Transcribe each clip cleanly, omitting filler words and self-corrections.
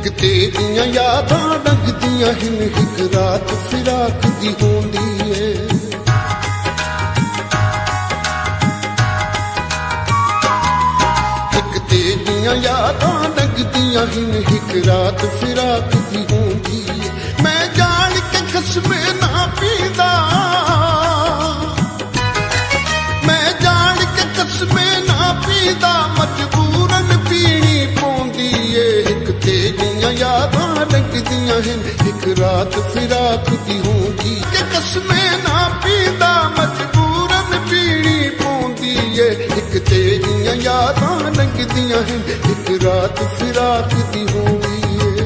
एक तेरियां यादां लगदियां हिन एक रात फिराक दी होंदी है। एक तेरियां यादां लगदियां हिन एक रात फिराक दी होंदी है। मैं जान के कसमे ना पींदा, मैं जान के कसमे ना पींदा, मजबूरन पीनी पौंदी है। एक तेरियां यादां लगदियां हिन एक रात फिराक दी होंदी के कसमे ना पींदा, मजबूरन पीनी पौंदी है। एक तेरियां यादां लगदियां हिन एक रात फिराक दी होंदी है।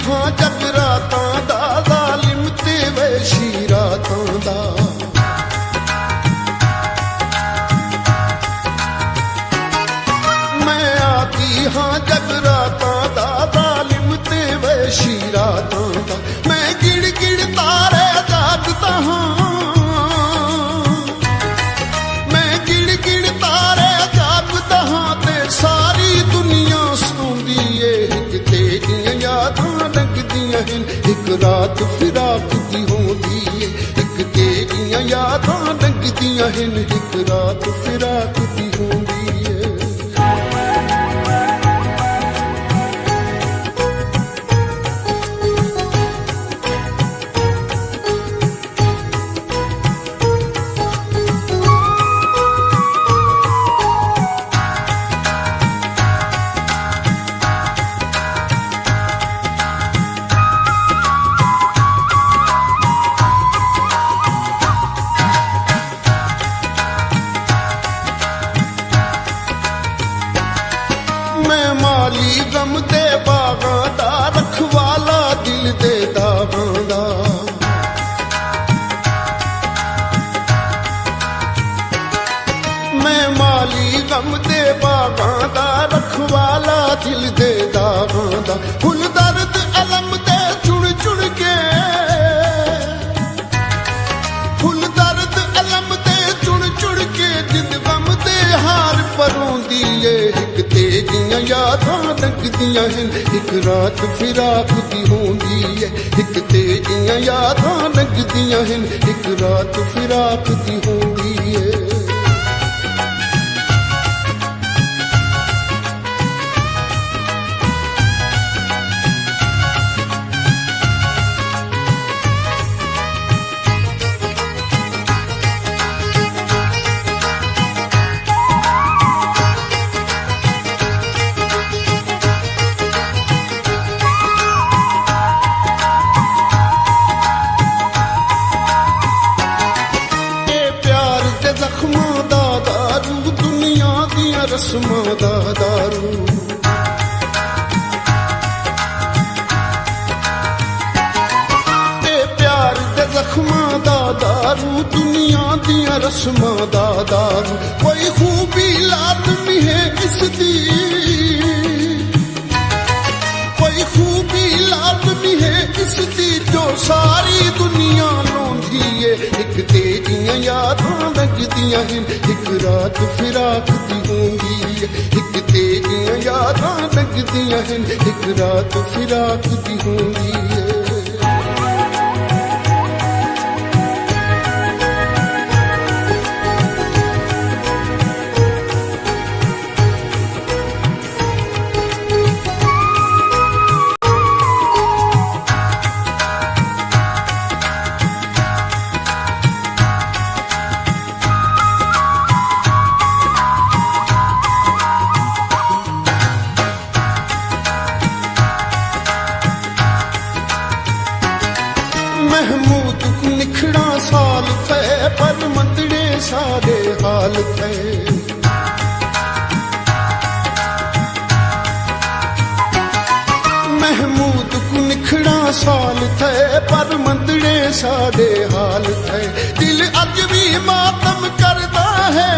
हाँ जगरातां दा ज़ालिम ते वैशी रातां दा, मैं आती हाँ जगरातां दा ज़ालिम ते वैशी रातां दा। मैं गिड़ गिड़ तारे जागदा हाँ, मैं गिड़ गिड़ तारे जागदा हाँ ते सारी दुनिया सौंदी है। एक तेरियां यादां लगदियां हिन एक रात फिराक दी होंदी है। एक तेरियां यादां लगदियां हिन एक रात फिराक दी होंदी है। मैं माली गम दे बागां दा रखवाला दिल दे दावां दा, मैं माली गम दे बागां दा रखवाला दिल दे दावां दा। फुल दर्द अलम दे चुन चुन के, फुल दर्द अलम दे चुन चुन के जिद गम दे हार परोंदी है। एक तेरियां यादां लगदियां हिन एक रात फिराक दी होंदी है। एक तेरियां यादां लगदियां हिन एक रात फिराक दी होंदी है। जख्मां दा दारू दुनिया दियां रस्मां दा दारू, ते प्यार दे जख्मां दा दारू दुनिया दियां रस्मां दा दारू। कोई खूबी लाजमी है इसदी, कोई खूबी लाजमी है इसदी जो सारी दुनिया लोंदी है। एक तेरियां यादां लगदियां हिन एक रात फिराक दी होंदी है। एक तेरियां यादां लगदियां हिन एक रात फिराक दी होंदी है। महमूद निखड़ा साल थे पर मंदड़े सारे हाल थे। महमूद को निखड़ा साल थे पर मंदड़े सादे हाल थे दिल अज भी मातम करदा है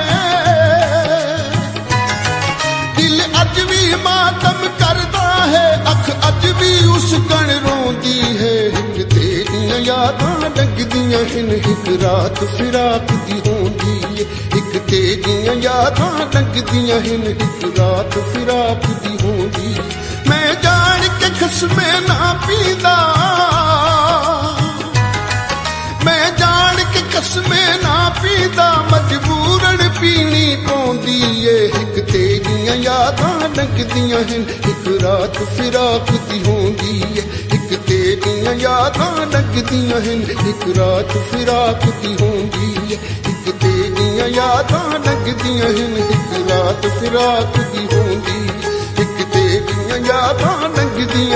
दिल अज भी मातम करदा है अख अज भी उस कण रोंदी है हिक तेरियां यादां लगदियां हिन हिक रात फिराक दी होंदी है हिक तेरियां यादां लगदियां हिन हिक रात फिराक दी होंदी मैं जान के खसमे ना पींदा मैं जान के खसमे ना पींदा मजबूरन पीनी पौंदी ए हिक तेरियां यादां लगदियां हिन हिक रात फिराक दी होंदी ए हिक तेरियां यादां लगदियां हिन हिक रात फिराक दी होंदी ए हिक तेरियां यादां लगदियां हिन हिक रात फिराक दी होंदी ए हिक तेरियां यादां लगदियां